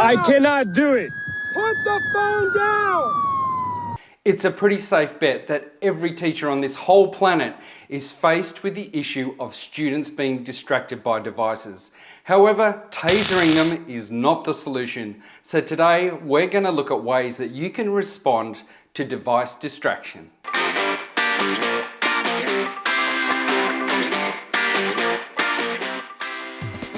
I cannot do it. Put the phone down. It's a pretty safe bet that every teacher on this whole planet is faced with the issue of students being distracted by devices. However, tasering them is not the solution. So today we're going to look at ways that you can respond to device distraction.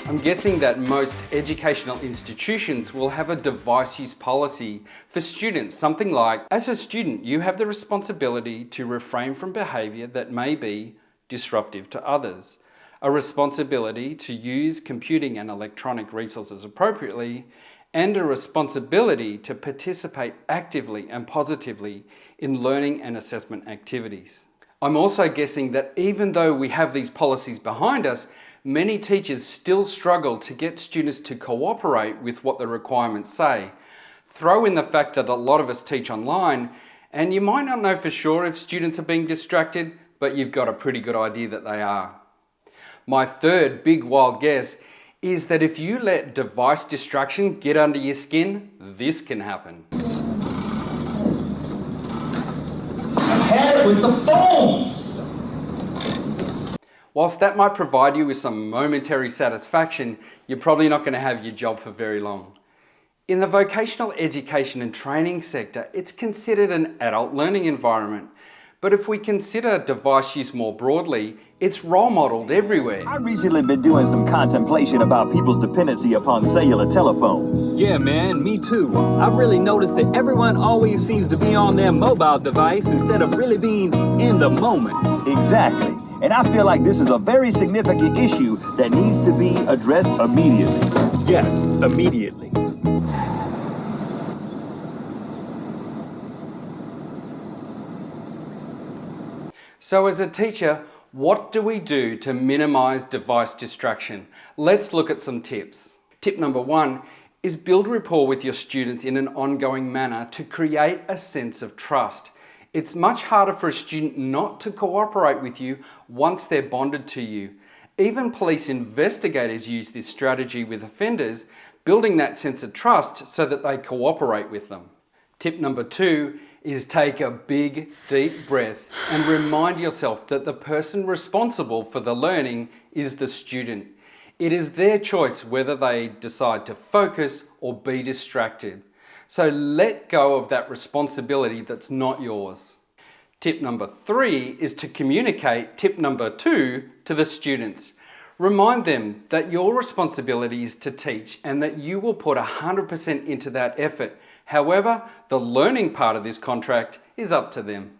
I'm guessing that most educational institutions will have a device use policy for students, something like, as a student, you have the responsibility to refrain from behaviour that may be disruptive to others, a responsibility to use computing and electronic resources appropriately, and a responsibility to participate actively and positively in learning and assessment activities. I'm also guessing that even though we have these policies behind us, many teachers still struggle to get students to cooperate with what the requirements say. Throw in the fact that a lot of us teach online, and you might not know for sure if students are being distracted, but you've got a pretty good idea that they are. My third big wild guess is that if you let device distraction get under your skin, this can happen. Had it with the phones! Whilst that might provide you with some momentary satisfaction, you're probably not going to have your job for very long. In the vocational education and training sector, it's considered an adult learning environment. But if we consider device use more broadly, it's role modelled everywhere. I've recently been doing some contemplation about people's dependency upon cellular telephones. Yeah, man, me too. I've really noticed that everyone always seems to be on their mobile device instead of really being in the moment. Exactly. And I feel like this is a very significant issue that needs to be addressed immediately. Yes, immediately. So as a teacher, what do we do to minimize device distraction? Let's look at some tips. Tip number 1 is build rapport with your students in an ongoing manner to create a sense of trust. It's much harder for a student not to cooperate with you once they're bonded to you. Even police investigators use this strategy with offenders, building that sense of trust so that they cooperate with them. Tip number 2 is take a big, deep breath and remind yourself that the person responsible for the learning is the student. It is their choice whether they decide to focus or be distracted. So let go of that responsibility that's not yours. Tip number 3 is to communicate tip number 2 to the students. Remind them that your responsibility is to teach and that you will put 100% into that effort. However, the learning part of this contract is up to them.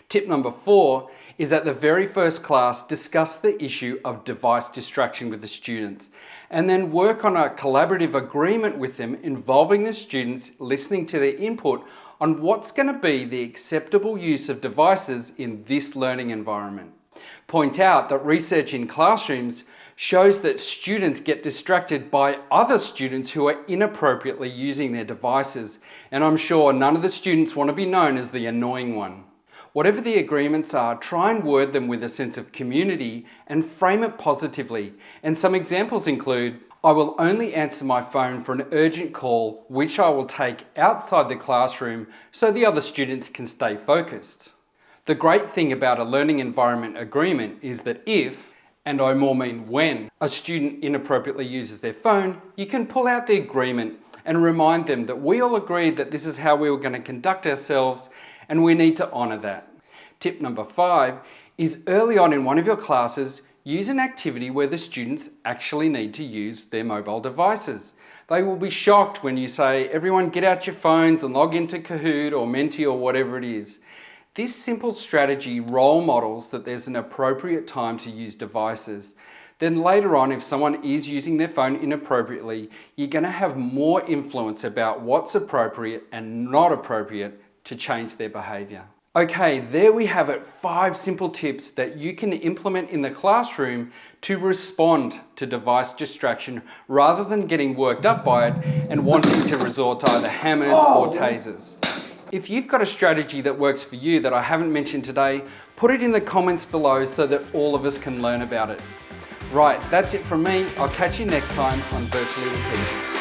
Tip number 4 is at the very first class, discuss the issue of device distraction with the students and then work on a collaborative agreement with them involving the students, listening to their input on what's going to be the acceptable use of devices in this learning environment. Point out that research in classrooms shows that students get distracted by other students who are inappropriately using their devices, and I'm sure none of the students want to be known as the annoying one. Whatever the agreements are, try and word them with a sense of community and frame it positively. And some examples include, I will only answer my phone for an urgent call, which I will take outside the classroom so the other students can stay focused. The great thing about a learning environment agreement is that if, and I more mean when, a student inappropriately uses their phone, you can pull out the agreement and remind them that we all agreed that this is how we were going to conduct ourselves and we need to honour that. Tip number 5 is early on in one of your classes, use an activity where the students actually need to use their mobile devices. They will be shocked when you say, everyone get out your phones and log into Kahoot or Menti or whatever it is. This simple strategy role models that there's an appropriate time to use devices. Then later on, if someone is using their phone inappropriately, you're going to have more influence about what's appropriate and not appropriate to change their behaviour. Okay, there we have it, 5 simple tips that you can implement in the classroom to respond to device distraction rather than getting worked up by it and wanting to resort to either hammers or tasers. If you've got a strategy that works for you that I haven't mentioned today, put it in the comments below so that all of us can learn about it. Right, that's it from me. I'll catch you next time on Virtually the Teacher.